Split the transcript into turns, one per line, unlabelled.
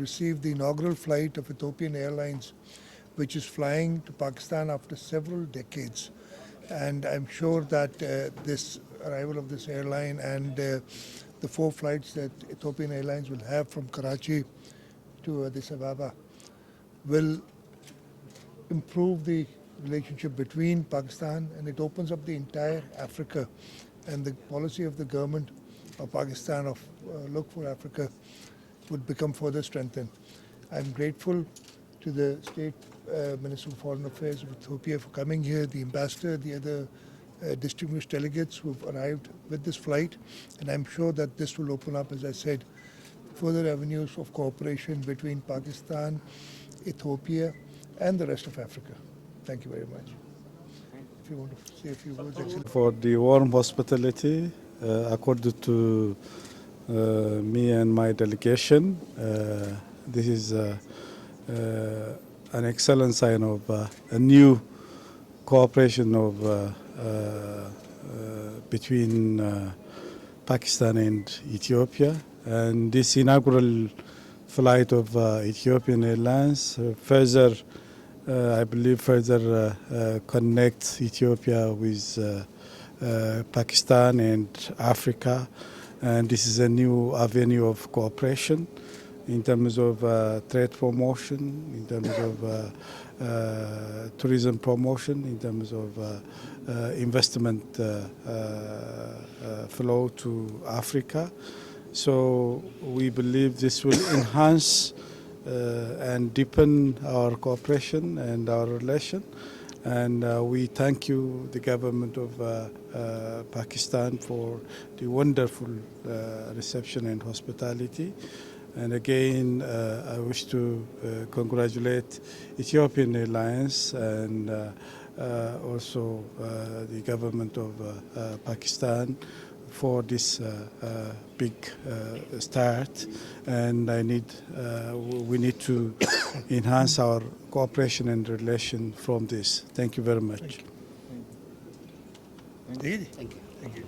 received the inaugural flight of Ethiopian Airlines, which is flying to Pakistan after several decades. And I'm sure that this arrival of this airline and the 4 flights that Ethiopian Airlines will have from Karachi to Addis Ababa will improve the relationship between Pakistan, and it opens up the entire Africa, and the policy of the government of Pakistan of look for Africa would become further strengthened. I'm grateful to the State Minister of Foreign Affairs of Ethiopia for coming here, the ambassador, the other distinguished delegates who've arrived with this flight, and I'm sure that this will open up, as I said, further avenues of cooperation between Pakistan, Ethiopia, and the rest of Africa. Thank you very much. If you want to say a few words, Excellency.
For the warm hospitality accorded to me and my delegation. This is an excellent sign of a new cooperation of between Pakistan and Ethiopia. And this inaugural flight of Ethiopian Airlines further, I believe, further connects Ethiopia with Pakistan and Africa. And this is a new avenue of cooperation in terms of trade promotion, in terms of tourism promotion, in terms of investment flow to Africa. So we believe this will enhance and deepen our cooperation and our relation. And we thank you, the government of Pakistan, for the wonderful reception and hospitality. And again, I wish to congratulate Ethiopian Airlines and also the government of Pakistan for this big start. And we need to enhance our cooperation and relation from this. Thank you very much.
Thank you. Thank you.